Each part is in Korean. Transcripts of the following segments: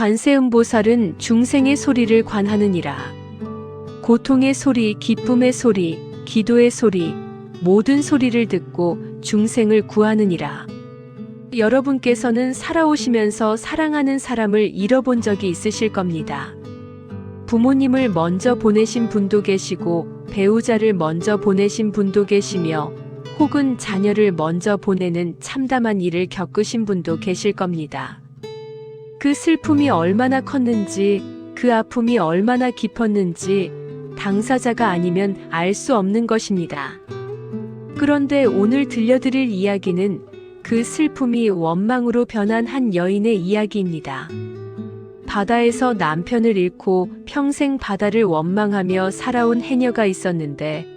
관세음보살은 중생의 소리를 관하느니라. 고통의 소리, 기쁨의 소리, 기도의 소리, 모든 소리를 듣고 중생을 구하느니라. 여러분께서는 살아오시면서 사랑하는 사람을 잃어본 적이 있으실 겁니다. 부모님을 먼저 보내신 분도 계시고 배우자를 먼저 보내신 분도 계시며 혹은 자녀를 먼저 보내는 참담한 일을 겪으신 분도 계실 겁니다. 그 슬픔이 얼마나 컸는지, 그 아픔이 얼마나 깊었는지 당사자가 아니면 알 수 없는 것입니다. 그런데 오늘 들려드릴 이야기는 그 슬픔이 원망으로 변한 한 여인의 이야기입니다. 바다에서 남편을 잃고 평생 바다를 원망하며 살아온 해녀가 있었는데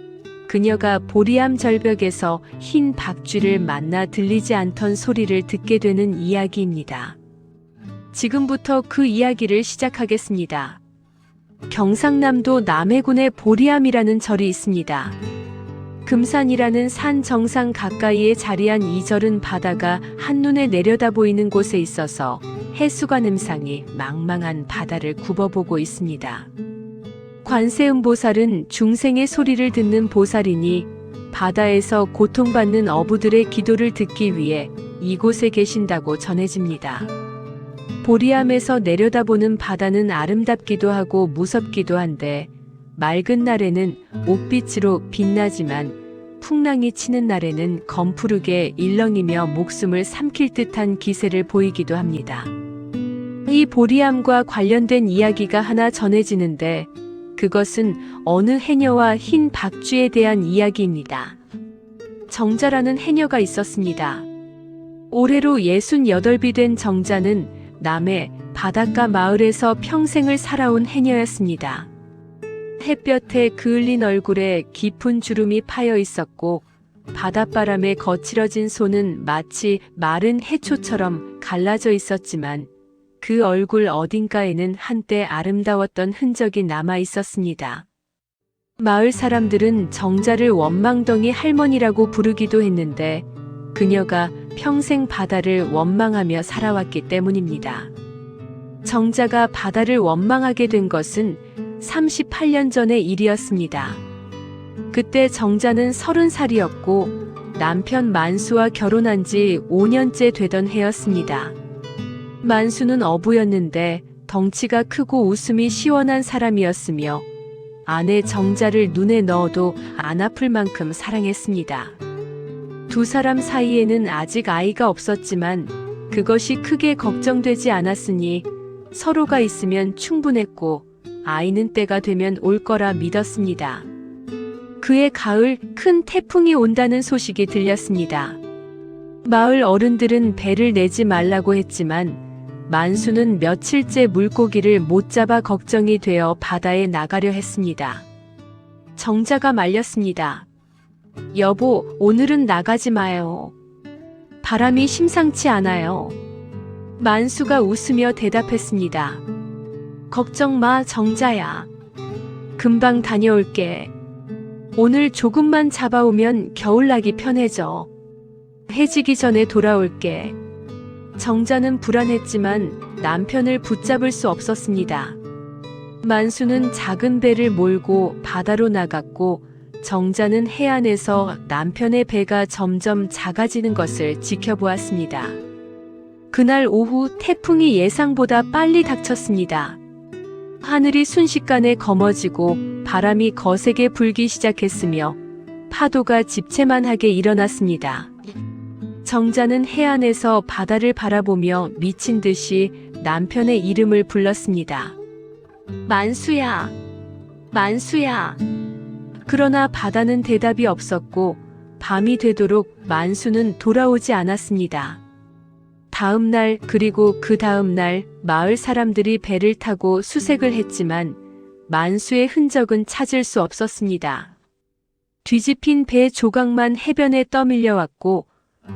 그녀가 보리암 절벽에서 흰 박쥐를 만나 들리지 않던 소리를 듣게 되는 이야기입니다. 지금부터 그 이야기를 시작하겠습니다. 경상남도 남해군에 보리암이라는 절이 있습니다. 금산이라는 산 정상 가까이에 자리한 이 절은 바다가 한눈에 내려다 보이는 곳에 있어서 해수관 음상이 망망한 바다를 굽어보고 있습니다. 관세음보살은 중생의 소리를 듣는 보살이니 바다에서 고통받는 어부들의 기도를 듣기 위해 이곳에 계신다고 전해집니다. 보리암에서 내려다보는 바다는 아름답기도 하고 무섭기도 한데 맑은 날에는 옥빛으로 빛나지만 풍랑이 치는 날에는 검푸르게 일렁이며 목숨을 삼킬 듯한 기세를 보이기도 합니다. 이 보리암과 관련된 이야기가 하나 전해지는데 그것은 어느 해녀와 흰 박쥐에 대한 이야기입니다. 정자라는 해녀가 있었습니다. 올해로 68이 된 정자는 남해 바닷가 마을에서 평생을 살아온 해녀였습니다. 햇볕에 그을린 얼굴에 깊은 주름이 파여 있었고 바닷바람에 거칠어진 손은 마치 마른 해초처럼 갈라져 있었지만 그 얼굴 어딘가에는 한때 아름다웠던 흔적이 남아 있었습니다. 마을 사람들은 정자를 원망덩이 할머니라고 부르기도 했는데 그녀가 평생 바다를 원망하며 살아왔기 때문입니다. 정자가 바다를 원망하게 된 것은 38년 전의 일이었습니다. 그때 정자는 30살이었고 남편 만수와 결혼한 지 5년째 되던 해였습니다. 만수는 어부였는데 덩치가 크고 웃음이 시원한 사람이었으며 아내 정자를 눈에 넣어도 안 아플 만큼 사랑했습니다. 두 사람 사이에는 아직 아이가 없었지만 그것이 크게 걱정되지 않았으니 서로가 있으면 충분했고 아이는 때가 되면 올 거라 믿었습니다. 그해 가을 큰 태풍이 온다는 소식이 들렸습니다. 마을 어른들은 배를 내지 말라고 했지만 만수는 며칠째 물고기를 못 잡아 걱정이 되어 바다에 나가려 했습니다. 정자가 말렸습니다. 여보, 오늘은 나가지 마요. 바람이 심상치 않아요. 만수가 웃으며 대답했습니다. 걱정 마, 정자야. 금방 다녀올게. 오늘 조금만 잡아오면 겨울나기 편해져. 해지기 전에 돌아올게. 정자는 불안했지만 남편을 붙잡을 수 없었습니다. 만수는 작은 배를 몰고 바다로 나갔고 정자는 해안에서 남편의 배가 점점 작아지는 것을 지켜보았습니다. 그날 오후 태풍이 예상보다 빨리 닥쳤습니다. 하늘이 순식간에 검어지고 바람이 거세게 불기 시작했으며 파도가 집채만하게 일어났습니다. 정자는 해안에서 바다를 바라보며 미친 듯이 남편의 이름을 불렀습니다. 만수야, 만수야. 그러나 바다는 대답이 없었고 밤이 되도록 만수는 돌아오지 않았습니다. 다음 날 그리고 그 다음 날 마을 사람들이 배를 타고 수색을 했지만 만수의 흔적은 찾을 수 없었습니다. 뒤집힌 배 조각만 해변에 떠밀려 왔고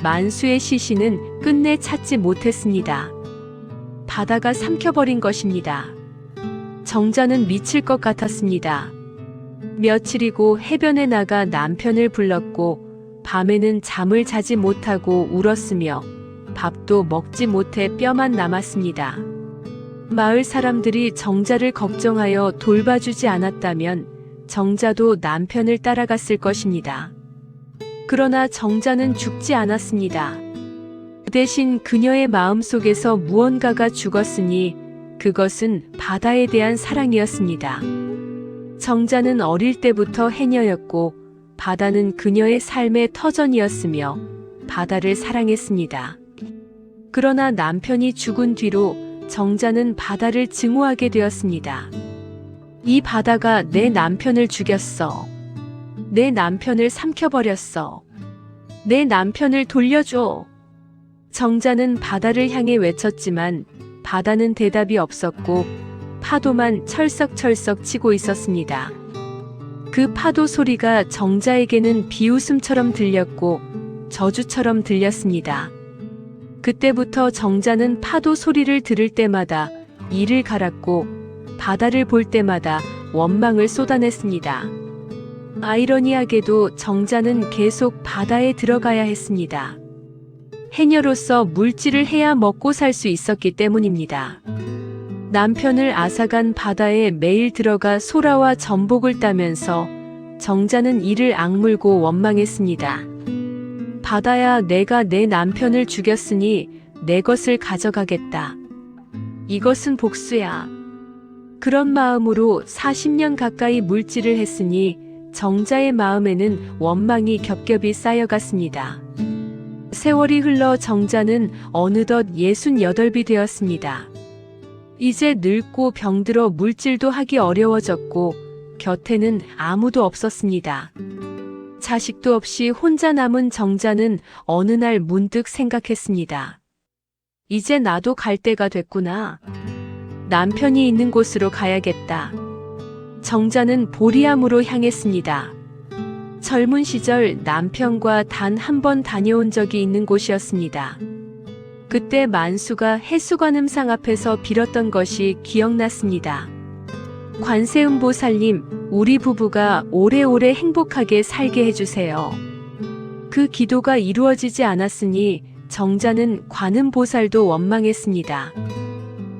만수의 시신은 끝내 찾지 못했습니다. 바다가 삼켜버린 것입니다. 정자는 미칠 것 같았습니다. 며칠이고 해변에 나가 남편을 불렀고 밤에는 잠을 자지 못하고 울었으며 밥도 먹지 못해 뼈만 남았습니다. 마을 사람들이 정자를 걱정하여 돌봐주지 않았다면 정자도 남편을 따라갔을 것입니다. 그러나 정자는 죽지 않았습니다. 대신 그녀의 마음속에서 무언가가 죽었으니 그것은 바다에 대한 사랑이었습니다. 정자는 어릴 때부터 해녀였고 바다는 그녀의 삶의 터전이었으며 바다를 사랑했습니다. 그러나 남편이 죽은 뒤로 정자는 바다를 증오하게 되었습니다. 이 바다가 내 남편을 죽였어. 내 남편을 삼켜버렸어. 내 남편을 돌려줘. 정자는 바다를 향해 외쳤지만 바다는 대답이 없었고 파도만 철썩철썩 치고 있었습니다. 그 파도 소리가 정자에게는 비웃음처럼 들렸고 저주처럼 들렸습니다. 그때부터 정자는 파도 소리를 들을 때마다 이를 갈았고 바다를 볼 때마다 원망을 쏟아냈습니다. 아이러니하게도 정자는 계속 바다에 들어가야 했습니다. 해녀로서 물질을 해야 먹고 살 수 있었기 때문입니다. 남편을 앗아간 바다에 매일 들어가 소라와 전복을 따면서 정자는 이를 악물고 원망했습니다. 바다야, 내가 내 남편을 죽였으니 내 것을 가져가겠다. 이것은 복수야. 그런 마음으로 40년 가까이 물질을 했으니 정자의 마음에는 원망이 겹겹이 쌓여갔습니다. 세월이 흘러 정자는 어느덧 68이 되었습니다. 이제 늙고 병들어 물질도 하기 어려워졌고 곁에는 아무도 없었습니다. 자식도 없이 혼자 남은 정자는 어느 날 문득 생각했습니다. 이제 나도 갈 때가 됐구나. 남편이 있는 곳으로 가야겠다. 정자는 보리암으로 향했습니다. 젊은 시절 남편과 단 한 번 다녀온 적이 있는 곳이었습니다. 그때 만수가 해수관음상 앞에서 빌었던 것이 기억났습니다. 관세음보살님, 우리 부부가 오래오래 행복하게 살게 해주세요. 그 기도가 이루어지지 않았으니 정자는 관음보살도 원망했습니다.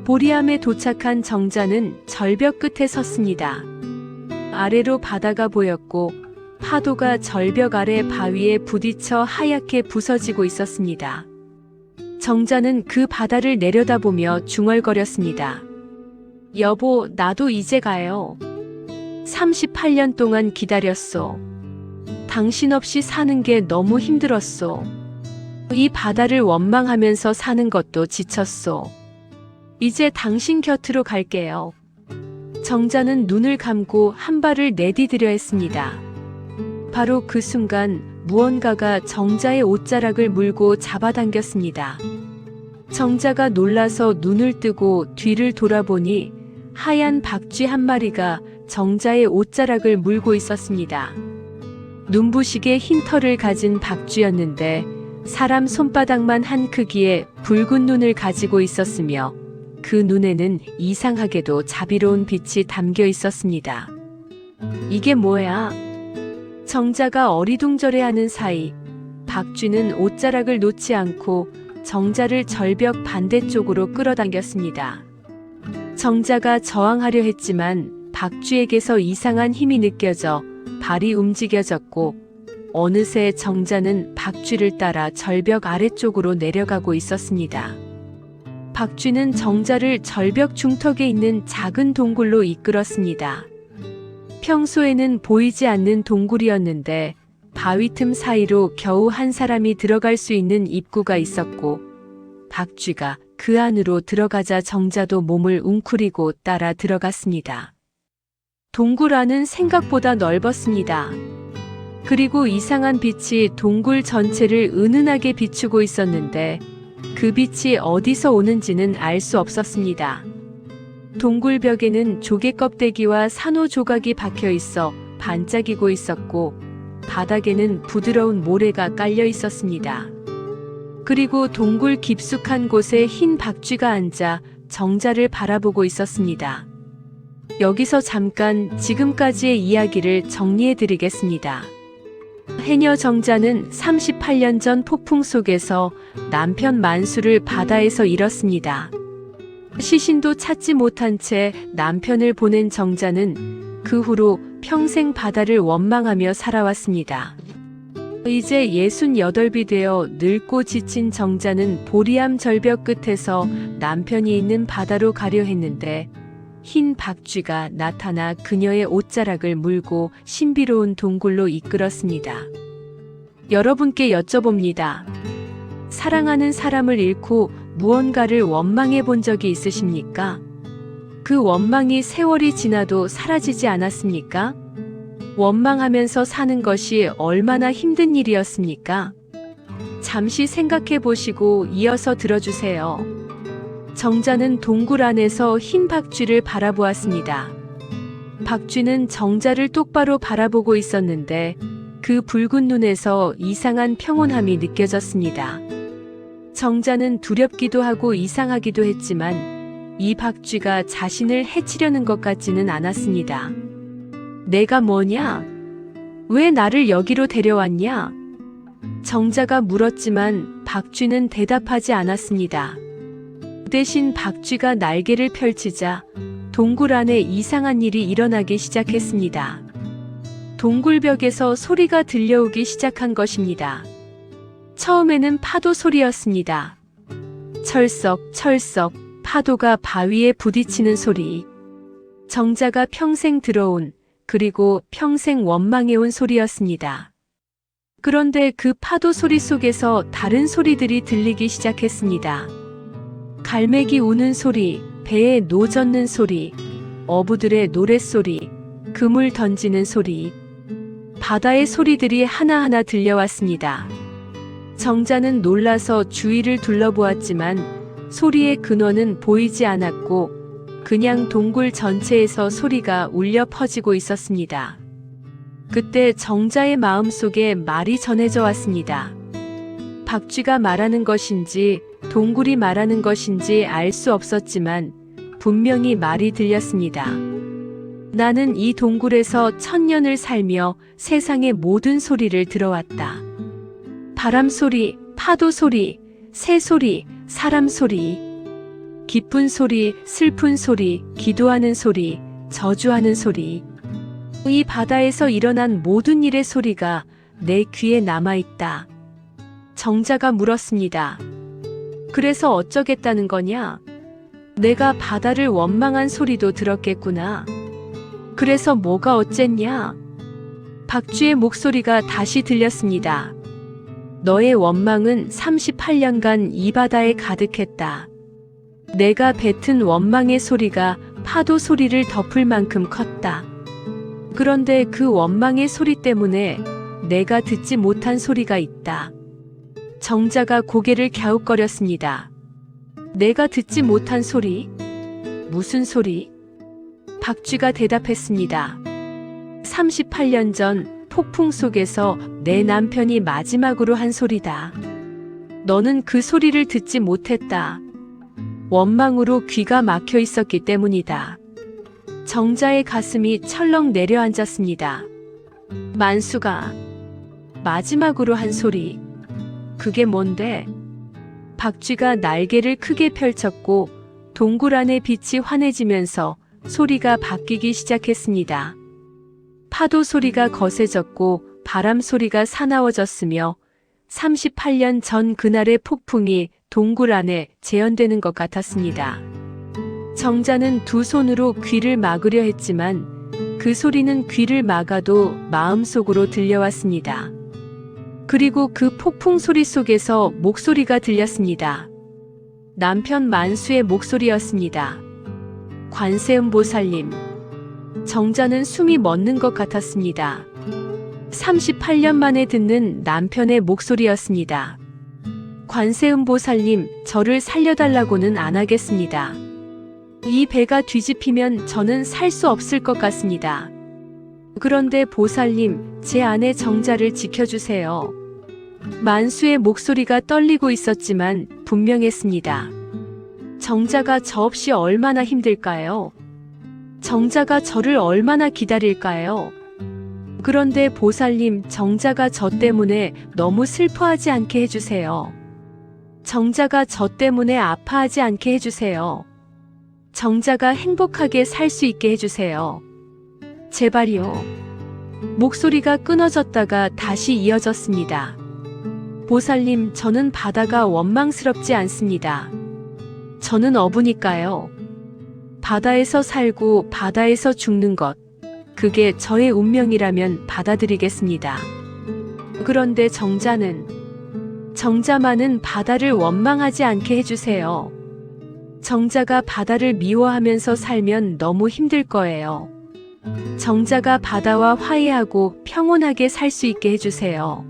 보리암에 도착한 정자는 절벽 끝에 섰습니다. 아래로 바다가 보였고 파도가 절벽 아래 바위에 부딪혀 하얗게 부서지고 있었습니다. 정자는 그 바다를 내려다보며 중얼거렸습니다. 여보, 나도 이제 가요. 38년 동안 기다렸소. 당신 없이 사는 게 너무 힘들었소. 이 바다를 원망하면서 사는 것도 지쳤소. 이제 당신 곁으로 갈게요. 정자는 눈을 감고 한 발을 내디디려 했습니다. 바로 그 순간 무언가가 정자의 옷자락을 물고 잡아당겼습니다. 정자가 놀라서 눈을 뜨고 뒤를 돌아보니 하얀 박쥐 한 마리가 정자의 옷자락을 물고 있었습니다. 눈부시게 흰 털을 가진 박쥐였는데 사람 손바닥만 한 크기의 붉은 눈을 가지고 있었으며 그 눈에는 이상하게도 자비로운 빛이 담겨 있었습니다. 이게 뭐야? 정자가 어리둥절해하는 사이 박쥐는 옷자락을 놓지 않고 정자를 절벽 반대쪽으로 끌어당겼습니다. 정자가 저항하려 했지만 박쥐에게서 이상한 힘이 느껴져 발이 움직여졌고 어느새 정자는 박쥐를 따라 절벽 아래쪽으로 내려가고 있었습니다. 박쥐는 정자를 절벽 중턱에 있는 작은 동굴로 이끌었습니다. 평소에는 보이지 않는 동굴이었는데 바위 틈 사이로 겨우 한 사람이 들어갈 수 있는 입구가 있었고 박쥐가 그 안으로 들어가자 정자도 몸을 웅크리고 따라 들어갔습니다. 동굴 안은 생각보다 넓었습니다. 그리고 이상한 빛이 동굴 전체를 은은하게 비추고 있었는데 그 빛이 어디서 오는지는 알 수 없었습니다. 동굴 벽에는 조개 껍데기와 산호 조각이 박혀 있어 반짝이고 있었고 바닥에는 부드러운 모래가 깔려 있었습니다. 그리고 동굴 깊숙한 곳에 흰 박쥐가 앉아 정자를 바라보고 있었습니다. 여기서 잠깐 지금까지의 이야기를 정리해 드리겠습니다. 해녀 정자는 38년 전 폭풍 속에서 남편 만수를 바다에서 잃었습니다. 시신도 찾지 못한 채 남편을 보낸 정자는 그 후로 평생 바다를 원망하며 살아왔습니다. 이제 68이 되어 늙고 지친 정자는 보리암 절벽 끝에서 남편이 있는 바다로 가려 했는데 흰 박쥐가 나타나 그녀의 옷자락을 물고 신비로운 동굴로 이끌었습니다. 여러분께 여쭤봅니다. 사랑하는 사람을 잃고 무언가를 원망해 본 적이 있으십니까? 그 원망이 세월이 지나도 사라지지 않았습니까? 원망하면서 사는 것이 얼마나 힘든 일이었습니까? 잠시 생각해 보시고 이어서 들어주세요. 정자는 동굴 안에서 흰 박쥐를 바라보았습니다. 박쥐는 정자를 똑바로 바라보고 있었는데 그 붉은 눈에서 이상한 평온함이 느껴졌습니다. 정자는 두렵기도 하고 이상하기도 했지만 이 박쥐가 자신을 해치려는 것 같지는 않았습니다. 내가 뭐냐? 왜 나를 여기로 데려왔냐? 정자가 물었지만 박쥐는 대답하지 않았습니다. 대신 박쥐가 날개를 펼치자 동굴 안에 이상한 일이 일어나기 시작했습니다. 동굴벽에서 소리가 들려오기 시작한 것입니다. 처음에는 파도 소리였습니다. 철썩, 철썩, 파도가 바위에 부딪히는 소리. 정자가 평생 들어온, 그리고 평생 원망해온 소리였습니다. 그런데 그 파도 소리 속에서 다른 소리들이 들리기 시작했습니다. 갈매기 우는 소리, 배에 노 젓는 소리, 어부들의 노랫소리, 그물 던지는 소리, 바다의 소리들이 하나하나 들려왔습니다. 정자는 놀라서 주위를 둘러보았지만 소리의 근원은 보이지 않았고 그냥 동굴 전체에서 소리가 울려 퍼지고 있었습니다. 그때 정자의 마음속에 말이 전해져 왔습니다. 박쥐가 말하는 것인지 동굴이 말하는 것인지 알 수 없었지만 분명히 말이 들렸습니다. 나는 이 동굴에서 1000년을 살며 세상의 모든 소리를 들어왔다. 바람 소리, 파도 소리, 새 소리, 사람 소리, 기쁜 소리, 슬픈 소리, 기도하는 소리, 저주하는 소리. 이 바다에서 일어난 모든 일의 소리가 내 귀에 남아있다. 정자가 물었습니다. 그래서 어쩌겠다는 거냐? 내가 바다를 원망한 소리도 들었겠구나. 그래서 뭐가 어쨌냐? 박쥐의 목소리가 다시 들렸습니다. 너의 원망은 38년간 이 바다에 가득했다. 내가 뱉은 원망의 소리가 파도 소리를 덮을 만큼 컸다. 그런데 그 원망의 소리 때문에 내가 듣지 못한 소리가 있다. 정자가 고개를 갸웃거렸습니다. 내가 듣지 못한 소리? 무슨 소리? 박쥐가 대답했습니다. 38년 전 폭풍 속에서 내 남편이 마지막으로 한 소리다. 너는 그 소리를 듣지 못했다. 원망으로 귀가 막혀 있었기 때문이다. 정자의 가슴이 철렁 내려앉았습니다. 만수가 마지막으로 한 소리. 그게 뭔데? 박쥐가 날개를 크게 펼쳤고 동굴 안의 빛이 환해지면서 소리가 바뀌기 시작했습니다. 파도 소리가 거세졌고 바람 소리가 사나워졌으며 38년 전 그날의 폭풍이 동굴 안에 재현되는 것 같았습니다. 정자는 두 손으로 귀를 막으려 했지만 그 소리는 귀를 막아도 마음속으로 들려왔습니다. 그리고 그 폭풍 소리 속에서 목소리가 들렸습니다. 남편 만수의 목소리였습니다. 관세음보살님. 정자는 숨이 멎는 것 같았습니다. 38년 만에 듣는 남편의 목소리였습니다. 관세음보살님, 저를 살려달라고는 안 하겠습니다. 이 배가 뒤집히면 저는 살 수 없을 것 같습니다. 그런데 보살님, 제 아내 정자를 지켜주세요. 만수의 목소리가 떨리고 있었지만 분명했습니다. 정자가 저 없이 얼마나 힘들까요? 정자가 저를 얼마나 기다릴까요? 그런데 보살님, 정자가 저 때문에 너무 슬퍼하지 않게 해주세요. 정자가 저 때문에 아파하지 않게 해주세요. 정자가 행복하게 살 수 있게 해주세요. 제발요. 목소리가 끊어졌다가 다시 이어졌습니다. 보살님, 저는 바다가 원망스럽지 않습니다. 저는 어부니까요. 바다에서 살고 바다에서 죽는 것, 그게 저의 운명이라면 받아들이겠습니다. 그런데 정자만은 바다를 원망하지 않게 해주세요. 정자가 바다를 미워하면서 살면 너무 힘들 거예요. 정자가 바다와 화해하고 평온하게 살 수 있게 해주세요.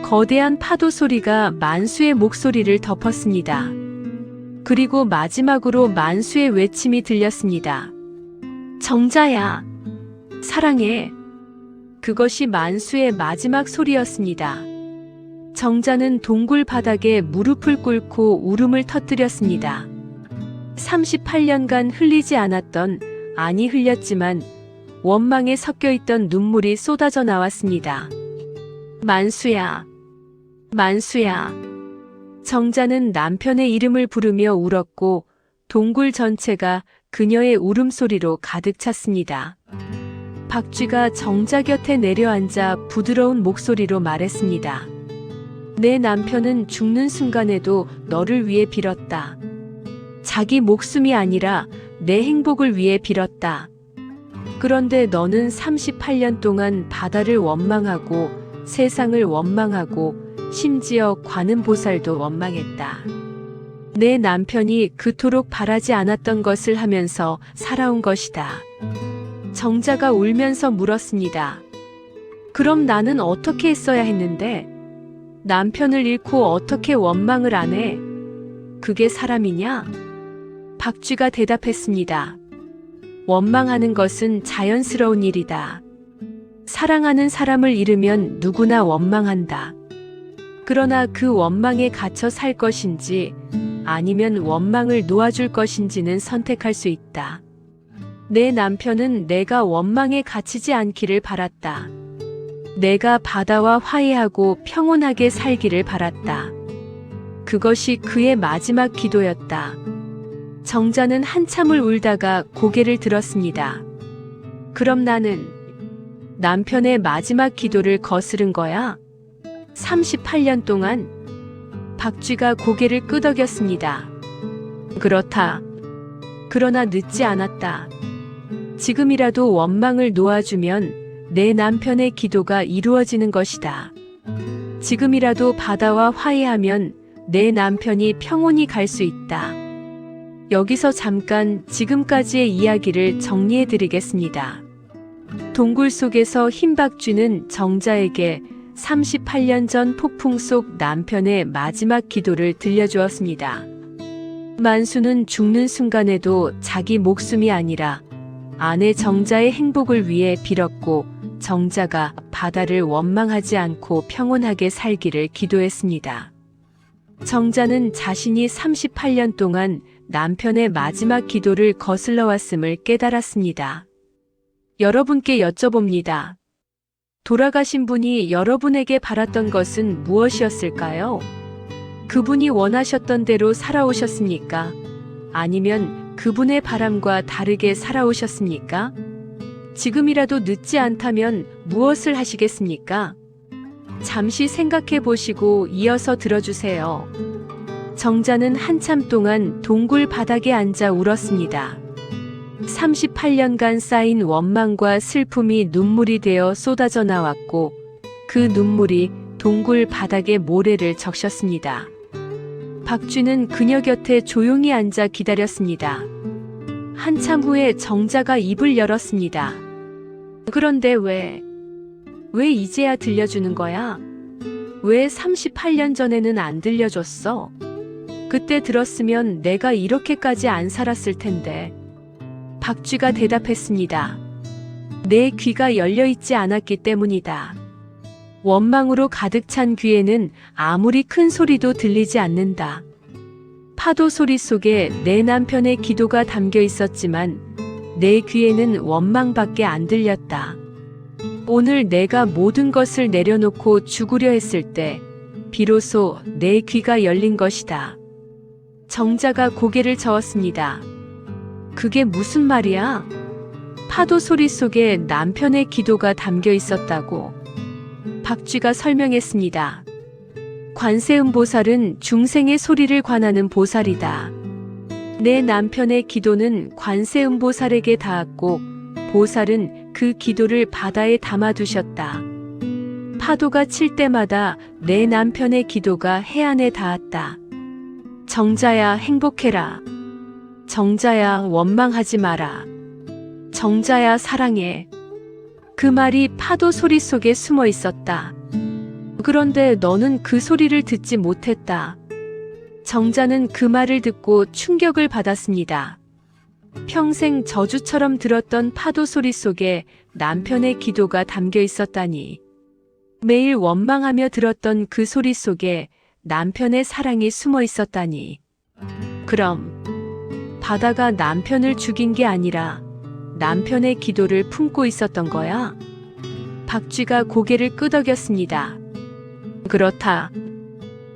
거대한 파도 소리가 만수의 목소리를 덮었습니다. 그리고 마지막으로 만수의 외침이 들렸습니다. 정자야, 사랑해. 그것이 만수의 마지막 소리였습니다. 정자는 동굴 바닥에 무릎을 꿇고 울음을 터뜨렸습니다. 38년간 흘리지 않았던, 아니 흘렸지만 원망에 섞여있던 눈물이 쏟아져 나왔습니다. 만수야, 만수야. 정자는 남편의 이름을 부르며 울었고 동굴 전체가 그녀의 울음소리로 가득 찼습니다. 박쥐가 정자 곁에 내려앉아 부드러운 목소리로 말했습니다. 내 남편은 죽는 순간에도 너를 위해 빌었다. 자기 목숨이 아니라 내 행복을 위해 빌었다. 그런데 너는 38년 동안 바다를 원망하고 세상을 원망하고 심지어 관음보살도 원망했다. 내 남편이 그토록 바라지 않았던 것을 하면서 살아온 것이다. 정자가 울면서 물었습니다. 그럼 나는 어떻게 했어야 했는데? 남편을 잃고 어떻게 원망을 안 해? 그게 사람이냐? 박쥐가 대답했습니다. 원망하는 것은 자연스러운 일이다. 사랑하는 사람을 잃으면 누구나 원망한다. 그러나 그 원망에 갇혀 살 것인지 아니면 원망을 놓아줄 것인지는 선택할 수 있다. 내 남편은 내가 원망에 갇히지 않기를 바랐다. 내가 바다와 화해하고 평온하게 살기를 바랐다. 그것이 그의 마지막 기도였다. 정자는 한참을 울다가 고개를 들었습니다. 그럼 나는 남편의 마지막 기도를 거스른 거야? 38년 동안? 박쥐가 고개를 끄덕였습니다. 그렇다. 그러나 늦지 않았다. 지금이라도 원망을 놓아주면 내 남편의 기도가 이루어지는 것이다. 지금이라도 바다와 화해하면 내 남편이 평온히 갈 수 있다. 여기서 잠깐 지금까지의 이야기를 정리해 드리겠습니다. 동굴 속에서 흰 박쥐는 정자에게 38년 전 폭풍 속 남편의 마지막 기도를 들려주었습니다. 만수는 죽는 순간에도 자기 목숨이 아니라 아내 정자의 행복을 위해 빌었고 정자가 바다를 원망하지 않고 평온하게 살기를 기도했습니다. 정자는 자신이 38년 동안 남편의 마지막 기도를 거슬러 왔음을 깨달았습니다. 여러분께 여쭤봅니다. 돌아가신 분이 여러분에게 바랐던 것은 무엇이었을까요? 그분이 원하셨던 대로 살아오셨습니까? 아니면 그분의 바람과 다르게 살아오셨습니까? 지금이라도 늦지 않다면 무엇을 하시겠습니까? 잠시 생각해 보시고 이어서 들어주세요. 정자는 한참 동안 동굴 바닥에 앉아 울었습니다. 38년간 쌓인 원망과 슬픔이 눈물이 되어 쏟아져 나왔고 그 눈물이 동굴 바닥에 모래를 적셨습니다. 박쥐는 그녀 곁에 조용히 앉아 기다렸습니다. 한참 후에 정자가 입을 열었습니다. 그런데 왜 이제야 들려주는 거야? 왜 38년 전에는 안 들려줬어? 그때 들었으면 내가 이렇게까지 안 살았을 텐데. 박쥐가 대답했습니다. 내 귀가 열려있지 않았기 때문이다. 원망으로 가득 찬 귀에는 아무리 큰 소리도 들리지 않는다. 파도 소리 속에 내 남편의 기도가 담겨 있었지만 내 귀에는 원망밖에 안 들렸다. 오늘 내가 모든 것을 내려놓고 죽으려 했을 때 비로소 내 귀가 열린 것이다. 정자가 고개를 저었습니다. 그게 무슨 말이야? 파도 소리 속에 남편의 기도가 담겨 있었다고 박쥐가 설명했습니다. 관세음보살은 중생의 소리를 관하는 보살이다. 내 남편의 기도는 관세음보살에게 닿았고 보살은 그 기도를 바다에 담아두셨다. 파도가 칠 때마다 내 남편의 기도가 해안에 닿았다. 정자야 행복해라. 정자야 원망하지 마라. 정자야 사랑해. 그 말이 파도 소리 속에 숨어 있었다. 그런데 너는 그 소리를 듣지 못했다. 정자는 그 말을 듣고 충격을 받았습니다. 평생 저주처럼 들었던 파도 소리 속에 남편의 기도가 담겨 있었다니. 매일 원망하며 들었던 그 소리 속에 남편의 사랑이 숨어 있었다니. 그럼 바다가 남편을 죽인 게 아니라 남편의 기도를 품고 있었던 거야? 박쥐가 고개를 끄덕였습니다. 그렇다.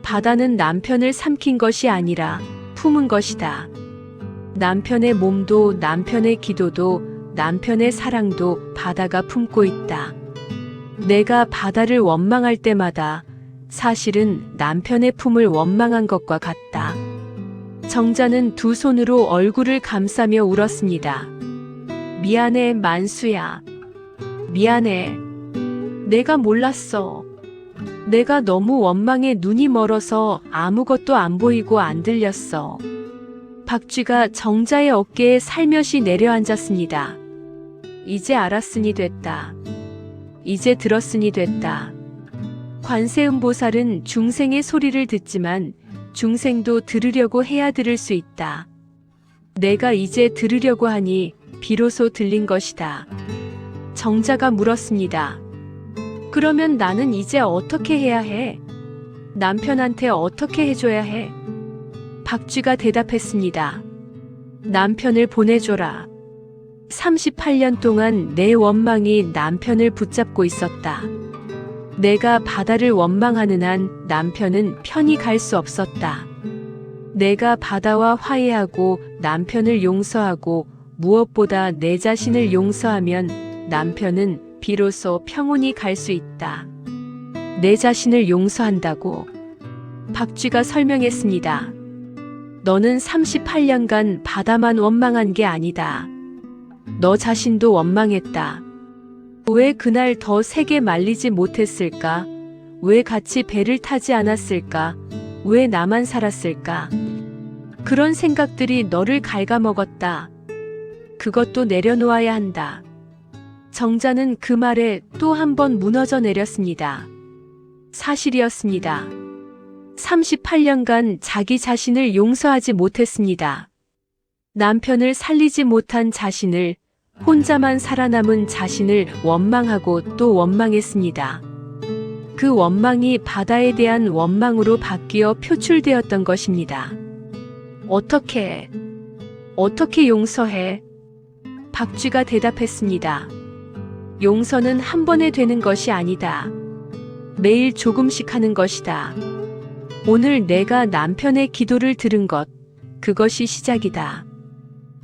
바다는 남편을 삼킨 것이 아니라 품은 것이다. 남편의 몸도 남편의 기도도 남편의 사랑도 바다가 품고 있다. 내가 바다를 원망할 때마다 사실은 남편의 품을 원망한 것과 같다. 정자는 두 손으로 얼굴을 감싸며 울었습니다. 미안해, 만수야. 미안해. 내가 몰랐어. 내가 너무 원망에 눈이 멀어서 아무것도 안 보이고 안 들렸어. 박쥐가 정자의 어깨에 살며시 내려앉았습니다. 이제 알았으니 됐다. 이제 들었으니 됐다. 관세음보살은 중생의 소리를 듣지만 중생도 들으려고 해야 들을 수 있다. 내가 이제 들으려고 하니 비로소 들린 것이다. 정자가 물었습니다. 그러면 나는 이제 어떻게 해야 해? 남편한테 어떻게 해줘야 해? 박쥐가 대답했습니다. 남편을 보내줘라. 38년 동안 내 원망이 남편을 붙잡고 있었다. 내가 바다를 원망하는 한 남편은 편히 갈 수 없었다. 내가 바다와 화해하고 남편을 용서하고 무엇보다 내 자신을 용서하면 남편은 비로소 평온히 갈 수 있다. 내 자신을 용서한다고 박쥐가 설명했습니다. 너는 38년간 바다만 원망한 게 아니다. 너 자신도 원망했다. 왜 그날 더 세게 말리지 못했을까? 왜 같이 배를 타지 않았을까? 왜 나만 살았을까? 그런 생각들이 너를 갉아먹었다. 그것도 내려놓아야 한다. 정자는 그 말에 또 한 번 무너져 내렸습니다. 사실이었습니다. 38년간 자기 자신을 용서하지 못했습니다. 남편을 살리지 못한 자신을, 혼자만 살아남은 자신을 원망하고 또 원망했습니다. 그 원망이 바다에 대한 원망으로 바뀌어 표출되었던 것입니다. 어떻게 용서해? 박쥐가 대답했습니다. 용서는 한 번에 되는 것이 아니다. 매일 조금씩 하는 것이다. 오늘 내가 남편의 기도를 들은 것, 그것이 시작이다.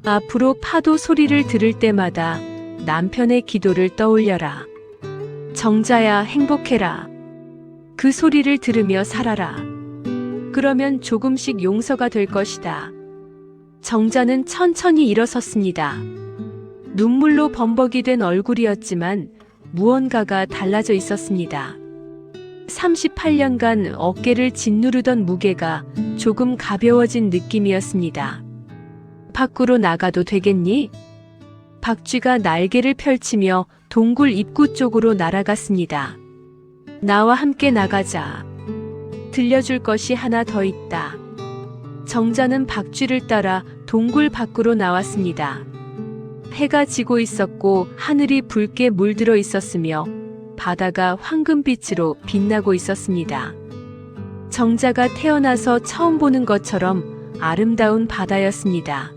앞으로 파도 소리를 들을 때마다 남편의 기도를 떠올려라. 정자야 행복해라. 그 소리를 들으며 살아라. 그러면 조금씩 용서가 될 것이다. 정자는 천천히 일어섰습니다. 눈물로 범벅이 된 얼굴이었지만 무언가가 달라져 있었습니다. 38년간 어깨를 짓누르던 무게가 조금 가벼워진 느낌이었습니다. 밖으로 나가도 되겠니? 박쥐가 날개를 펼치며 동굴 입구 쪽으로 날아갔습니다. 나와 함께 나가자. 들려줄 것이 하나 더 있다. 정자는 박쥐를 따라 동굴 밖으로 나왔습니다. 해가 지고 있었고 하늘이 붉게 물들어 있었으며 바다가 황금빛으로 빛나고 있었습니다. 정자가 태어나서 처음 보는 것처럼 아름다운 바다였습니다.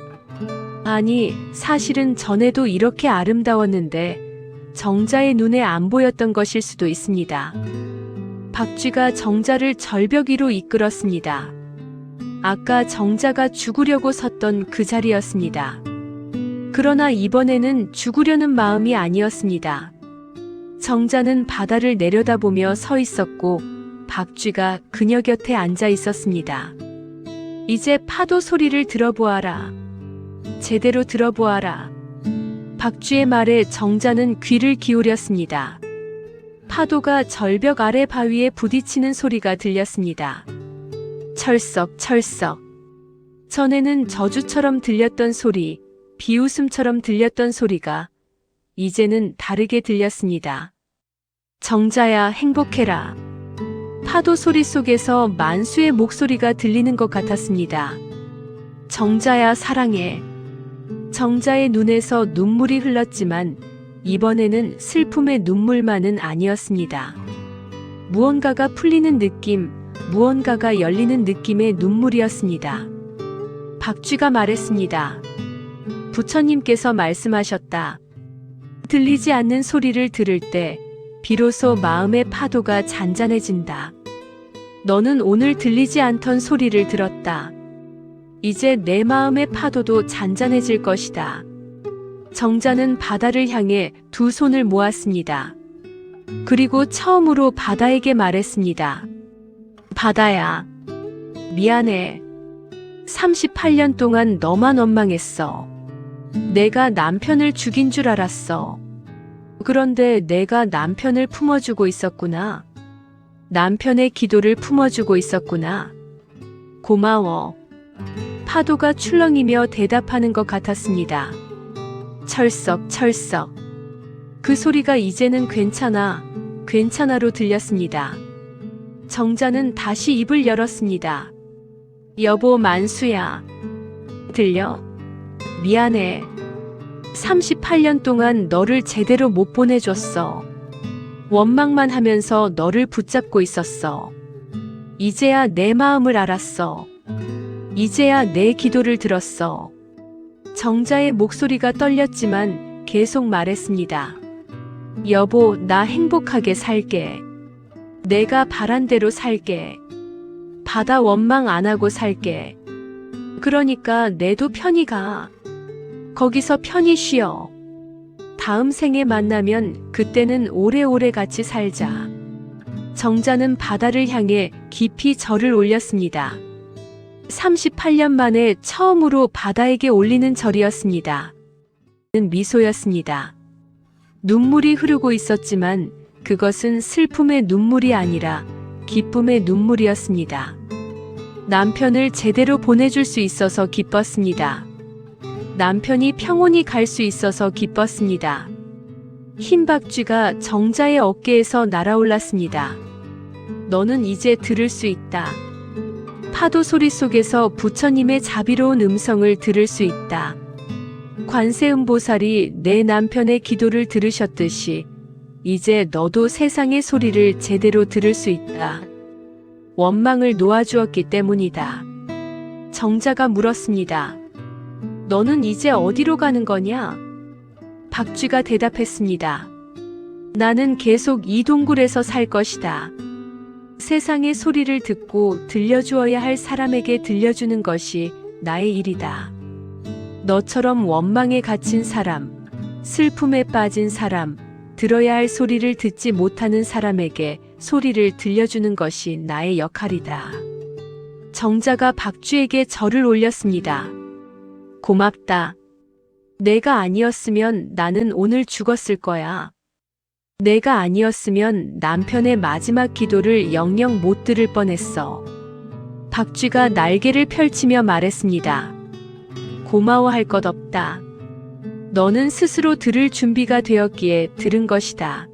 아니, 사실은 전에도 이렇게 아름다웠는데 정자의 눈에 안 보였던 것일 수도 있습니다. 박쥐가 정자를 절벽 위로 이끌었습니다. 아까 정자가 죽으려고 섰던 그 자리였습니다. 그러나 이번에는 죽으려는 마음이 아니었습니다. 정자는 바다를 내려다보며 서 있었고 박쥐가 그녀 곁에 앉아 있었습니다. 이제 파도 소리를 들어보아라. 제대로 들어보아라. 박쥐의 말에 정자는 귀를 기울였습니다. 파도가 절벽 아래 바위에 부딪히는 소리가 들렸습니다. 철썩철썩. 전에는 저주처럼 들렸던 소리, 비웃음처럼 들렸던 소리가 이제는 다르게 들렸습니다. 정자야, 행복해라. 파도 소리 속에서 만수의 목소리가 들리는 것 같았습니다. 정자야, 사랑해. 정자의 눈에서 눈물이 흘렀지만 이번에는 슬픔의 눈물만은 아니었습니다. 무언가가 풀리는 느낌, 무언가가 열리는 느낌의 눈물이었습니다. 박쥐가 말했습니다. 부처님께서 말씀하셨다. 들리지 않는 소리를 들을 때 비로소 마음의 파도가 잔잔해진다. 너는 오늘 들리지 않던 소리를 들었다. 이제 내 마음의 파도도 잔잔해질 것이다. 정자는 바다를 향해 두 손을 모았습니다. 그리고 처음으로 바다에게 말했습니다. 바다야, 미안해. 38년 동안 너만 원망했어. 내가 남편을 죽인 줄 알았어. 그런데 내가 남편을 품어주고 있었구나. 남편의 기도를 품어주고 있었구나. 고마워. 파도가 출렁이며 대답하는 것 같았습니다. 철썩철썩. 그 소리가 이제는 괜찮아, 괜찮아로 들렸습니다. 정자는 다시 입을 열었습니다. 여보, 만수야. 들려? 미안해. 38년 동안 너를 제대로 못 보내줬어. 원망만 하면서 너를 붙잡고 있었어. 이제야 내 마음을 알았어. 이제야 내 기도를 들었어. 정자의 목소리가 떨렸지만 계속 말했습니다. 여보, 나 행복하게 살게. 내가 바란 대로 살게. 바다 원망 안 하고 살게. 그러니까 내도 편히 가. 거기서 편히 쉬어. 다음 생에 만나면 그때는 오래오래 같이 살자. 정자는 바다를 향해 깊이 절을 올렸습니다. 38년 만에 처음으로 바다에게 올리는 절이었습니다. 미소였습니다. 눈물이 흐르고 있었지만 그것은 슬픔의 눈물이 아니라 기쁨의 눈물이었습니다. 남편을 제대로 보내줄 수 있어서 기뻤습니다. 남편이 평온히 갈 수 있어서 기뻤습니다. 흰 박쥐가 정자의 어깨에서 날아올랐습니다. 너는 이제 들을 수 있다. 파도 소리 속에서 부처님의 자비로운 음성을 들을 수 있다. 관세음보살이 내 남편의 기도를 들으셨듯이 이제 너도 세상의 소리를 제대로 들을 수 있다. 원망을 놓아주었기 때문이다. 정자가 물었습니다. 너는 이제 어디로 가는 거냐? 박쥐가 대답했습니다. 나는 계속 이 동굴에서 살 것이다. 세상의 소리를 듣고 들려주어야 할 사람에게 들려주는 것이 나의 일이다. 너처럼 원망에 갇힌 사람, 슬픔에 빠진 사람, 들어야 할 소리를 듣지 못하는 사람에게 소리를 들려주는 것이 나의 역할이다. 정자가 박쥐에게 절을 올렸습니다. 고맙다. 내가 아니었으면 나는 오늘 죽었을 거야. 내가 아니었으면 남편의 마지막 기도를 영영 못 들을 뻔했어. 박쥐가 날개를 펼치며 말했습니다. 고마워할 것 없다. 너는 스스로 들을 준비가 되었기에 들은 것이다.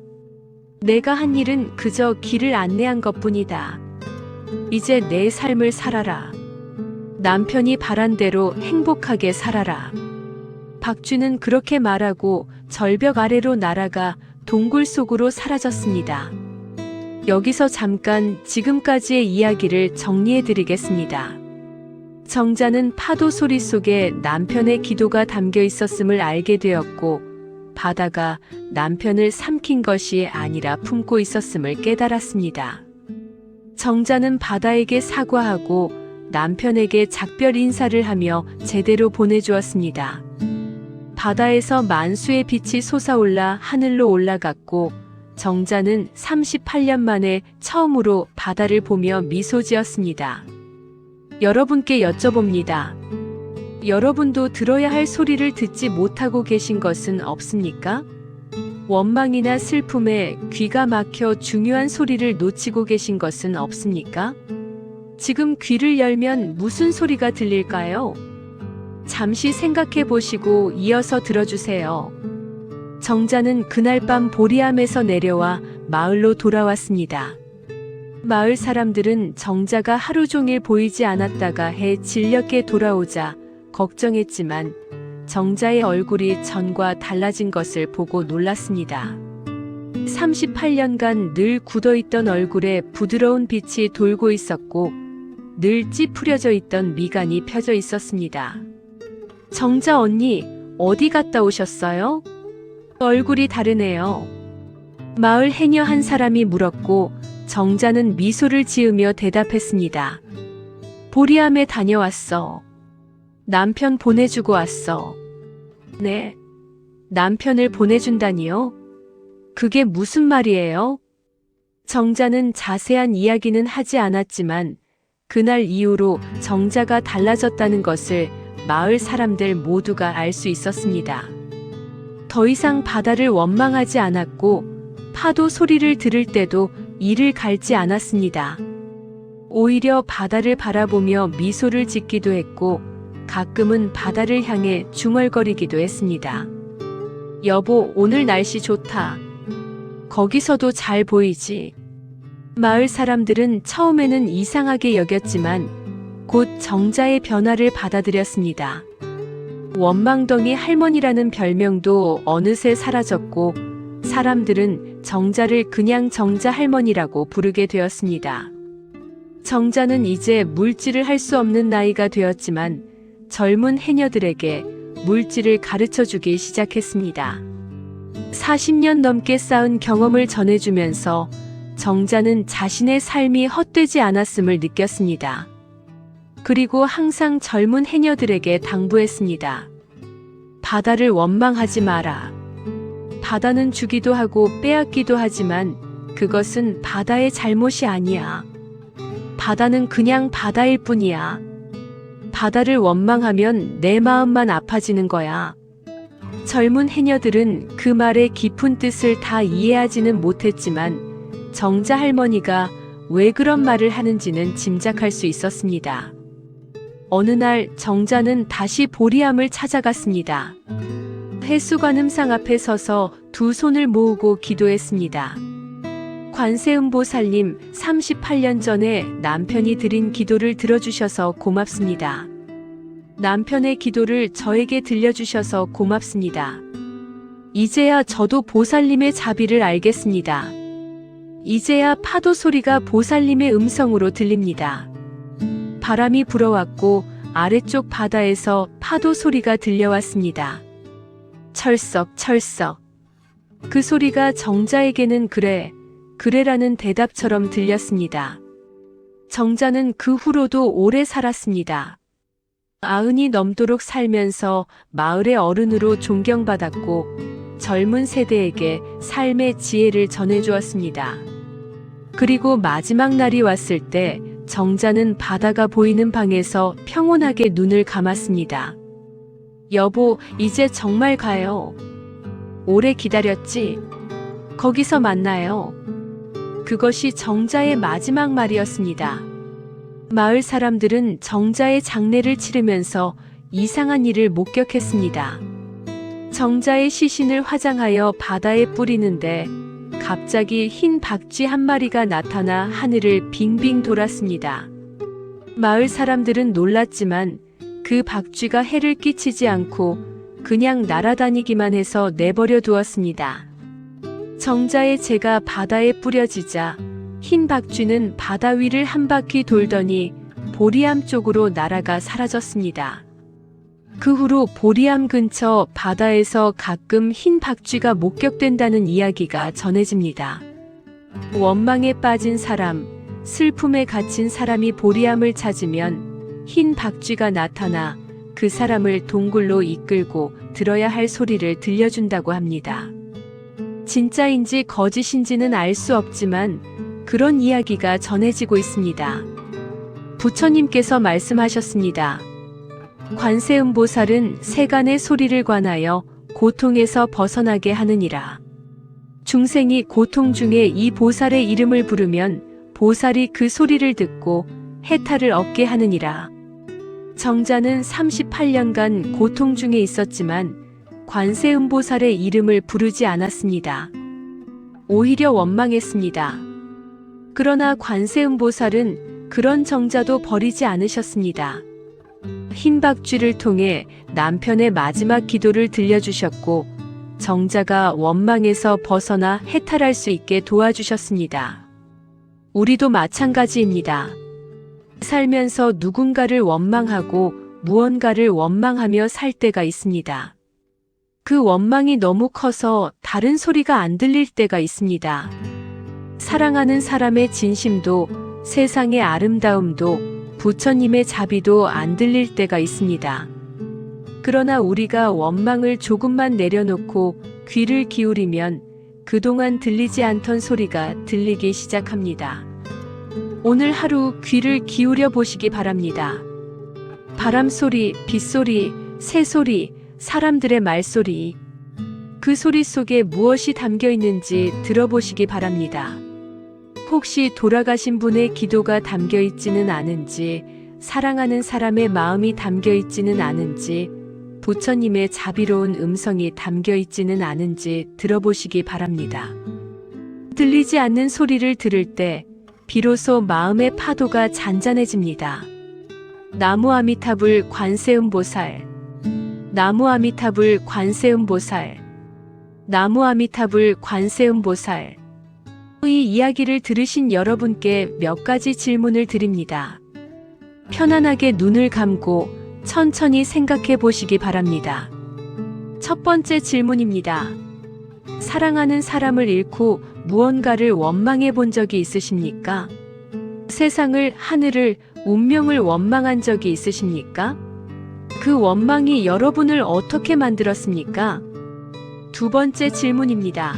내가 한 일은 그저 길을 안내한 것뿐이다. 이제 내 삶을 살아라. 남편이 바란 대로 행복하게 살아라. 박쥐는 그렇게 말하고 절벽 아래로 날아가 동굴 속으로 사라졌습니다. 여기서 잠깐 지금까지의 이야기를 정리해 드리겠습니다. 정자는 파도 소리 속에 남편의 기도가 담겨 있었음을 알게 되었고, 바다가 남편을 삼킨 것이 아니라 품고 있었음을 깨달았습니다. 정자는 바다에게 사과하고 남편에게 작별 인사를 하며 제대로 보내주었습니다. 바다에서 만수의 빛이 솟아올라 하늘로 올라갔고 정자는 38년 만에 처음으로 바다를 보며 미소 지었습니다. 여러분께 여쭤봅니다. 여러분도 들어야 할 소리를 듣지 못하고 계신 것은 없습니까? 원망이나 슬픔에 귀가 막혀 중요한 소리를 놓치고 계신 것은 없습니까? 지금 귀를 열면 무슨 소리가 들릴까요? 잠시 생각해 보시고 이어서 들어주세요. 정자는 그날 밤 보리암에서 내려와 마을로 돌아왔습니다. 마을 사람들은 정자가 하루 종일 보이지 않았다가 해 질녘에 돌아오자 걱정했지만 정자의 얼굴이 전과 달라진 것을 보고 놀랐습니다. 38년간 늘 굳어있던 얼굴에 부드러운 빛이 돌고 있었고 늘 찌푸려져 있던 미간이 펴져 있었습니다. 정자 언니, 어디 갔다 오셨어요? 얼굴이 다르네요. 마을 해녀 한 사람이 물었고 정자는 미소를 지으며 대답했습니다. 보리암에 다녀왔어. 남편 보내주고 왔어. 네. 남편을 보내준다니요? 그게 무슨 말이에요? 정자는 자세한 이야기는 하지 않았지만 그날 이후로 정자가 달라졌다는 것을 마을 사람들 모두가 알 수 있었습니다. 더 이상 바다를 원망하지 않았고 파도 소리를 들을 때도 이를 갈지 않았습니다. 오히려 바다를 바라보며 미소를 짓기도 했고 가끔은 바다를 향해 중얼거리기도 했습니다. 여보, 오늘 날씨 좋다. 거기서도 잘 보이지? 마을 사람들은 처음에는 이상하게 여겼지만 곧 정자의 변화를 받아들였습니다. 원망덩이 할머니라는 별명도 어느새 사라졌고 사람들은 정자를 그냥 정자 할머니라고 부르게 되었습니다. 정자는 이제 물질을 할 수 없는 나이가 되었지만 젊은 해녀들에게 물질을 가르쳐주기 시작했습니다. 40년 넘게 쌓은 경험을 전해주면서 정자는 자신의 삶이 헛되지 않았음을 느꼈습니다. 그리고 항상 젊은 해녀들에게 당부했습니다. 바다를 원망하지 마라. 바다는 주기도 하고 빼앗기도 하지만 그것은 바다의 잘못이 아니야. 바다는 그냥 바다일 뿐이야. 바다를 원망하면 내 마음만 아파지는 거야. 젊은 해녀들은 그 말의 깊은 뜻을 다 이해하지는 못했지만 정자 할머니가 왜 그런 말을 하는지는 짐작할 수 있었습니다. 어느 날 정자는 다시 보리암을 찾아갔습니다. 해수관음상 앞에 서서 두 손을 모으고 기도했습니다. 관세음보살님, 38년 전에 남편이 드린 기도를 들어주셔서 고맙습니다. 남편의 기도를 저에게 들려주셔서 고맙습니다. 이제야 저도 보살님의 자비를 알겠습니다. 이제야 파도 소리가 보살님의 음성으로 들립니다. 바람이 불어왔고 아래쪽 바다에서 파도 소리가 들려왔습니다. 철썩철썩. 그 소리가 정자에게는 그래, 그래라는 대답처럼 들렸습니다. 정자는 그 후로도 오래 살았습니다. 90이 넘도록 살면서 마을의 어른으로 존경받았고 젊은 세대에게 삶의 지혜를 전해주었습니다. 그리고 마지막 날이 왔을 때 정자는 바다가 보이는 방에서 평온하게 눈을 감았습니다. 여보, 이제 정말 가요. 오래 기다렸지? 거기서 만나요. 그것이 정자의 마지막 말이었습니다. 마을 사람들은 정자의 장례를 치르면서 이상한 일을 목격했습니다. 정자의 시신을 화장하여 바다에 뿌리는데 갑자기 흰 박쥐 한 마리가 나타나 하늘을 빙빙 돌았습니다. 마을 사람들은 놀랐지만 그 박쥐가 해를 끼치지 않고 그냥 날아다니기만 해서 내버려 두었습니다. 정자의 재가 바다에 뿌려지자 흰 박쥐는 바다 위를 한 바퀴 돌더니 보리암 쪽으로 날아가 사라졌습니다. 그 후로 보리암 근처 바다에서 가끔 흰 박쥐가 목격된다는 이야기가 전해집니다. 원망에 빠진 사람, 슬픔에 갇힌 사람이 보리암을 찾으면 흰 박쥐가 나타나 그 사람을 동굴로 이끌고 들어야 할 소리를 들려준다고 합니다. 진짜인지 거짓인지는 알 수 없지만 그런 이야기가 전해지고 있습니다. 부처님께서 말씀하셨습니다. 관세음보살은 세간의 소리를 관하여 고통에서 벗어나게 하느니라. 중생이 고통 중에 이 보살의 이름을 부르면 보살이 그 소리를 듣고 해탈을 얻게 하느니라. 정자는 38년간 고통 중에 있었지만 관세음보살의 이름을 부르지 않았습니다. 오히려 원망했습니다. 그러나 관세음보살은 그런 정자도 버리지 않으셨습니다. 흰박쥐를 통해 남편의 마지막 기도를 들려주셨고 정자가 원망에서 벗어나 해탈할 수 있게 도와주셨습니다. 우리도 마찬가지입니다. 살면서 누군가를 원망하고 무언가를 원망하며 살 때가 있습니다. 그 원망이 너무 커서 다른 소리가 안 들릴 때가 있습니다. 사랑하는 사람의 진심도 세상의 아름다움도 부처님의 자비도 안 들릴 때가 있습니다. 그러나 우리가 원망을 조금만 내려놓고 귀를 기울이면 그동안 들리지 않던 소리가 들리기 시작합니다. 오늘 하루 귀를 기울여 보시기 바랍니다. 바람소리, 빗소리, 새소리, 사람들의 말소리, 그 소리 속에 무엇이 담겨 있는지 들어보시기 바랍니다. 혹시 돌아가신 분의 기도가 담겨 있지는 않은지, 사랑하는 사람의 마음이 담겨 있지는 않은지, 부처님의 자비로운 음성이 담겨 있지는 않은지 들어보시기 바랍니다. 들리지 않는 소리를 들을 때 비로소 마음의 파도가 잔잔해집니다. 나무 아미타불 관세음보살, 나무 아미타불 관세음보살, 나무 아미타불 관세음보살. 이 이야기를 들으신 여러분께 몇 가지 질문을 드립니다. 편안하게 눈을 감고 천천히 생각해 보시기 바랍니다. 첫 번째 질문입니다. 사랑하는 사람을 잃고 무언가를 원망해 본 적이 있으십니까? 세상을, 하늘을, 운명을 원망한 적이 있으십니까? 그 원망이 여러분을 어떻게 만들었습니까? 두 번째 질문입니다.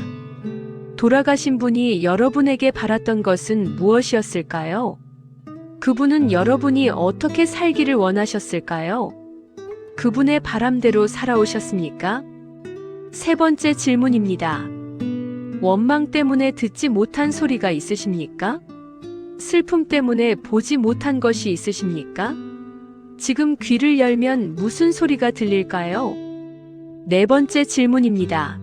돌아가신 분이 여러분에게 바랐던 것은 무엇이었을까요? 그분은 여러분이 어떻게 살기를 원하셨을까요? 그분의 바람대로 살아오셨습니까? 세 번째 질문입니다. 원망 때문에 듣지 못한 소리가 있으십니까? 슬픔 때문에 보지 못한 것이 있으십니까? 지금 귀를 열면 무슨 소리가 들릴까요? 네 번째 질문입니다.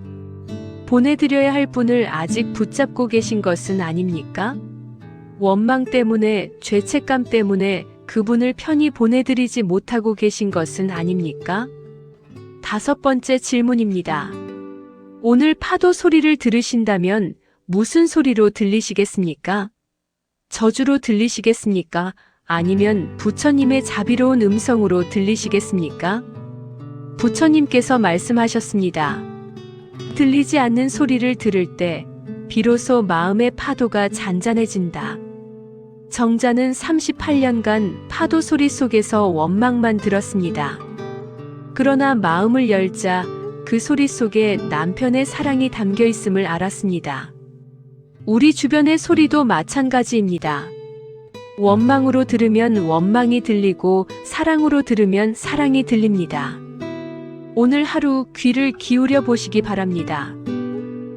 보내드려야 할 분을 아직 붙잡고 계신 것은 아닙니까? 원망 때문에, 죄책감 때문에 그분을 편히 보내드리지 못하고 계신 것은 아닙니까? 다섯 번째 질문입니다. 오늘 파도 소리를 들으신다면 무슨 소리로 들리시겠습니까? 저주로 들리시겠습니까? 아니면 부처님의 자비로운 음성으로 들리시겠습니까? 부처님께서 말씀하셨습니다. 들리지 않는 소리를 들을 때 비로소 마음의 파도가 잔잔해진다. 정자는 38년간 파도 소리 속에서 원망만 들었습니다. 그러나 마음을 열자 그 소리 속에 남편의 사랑이 담겨 있음을 알았습니다. 우리 주변의 소리도 마찬가지입니다. 원망으로 들으면 원망이 들리고 사랑으로 들으면 사랑이 들립니다. 오늘 하루 귀를 기울여 보시기 바랍니다.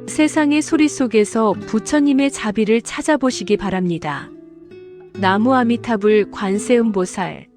세상의 소리 속에서 부처님의 자비를 찾아보시기 바랍니다. 나무 아미타불 관세음보살.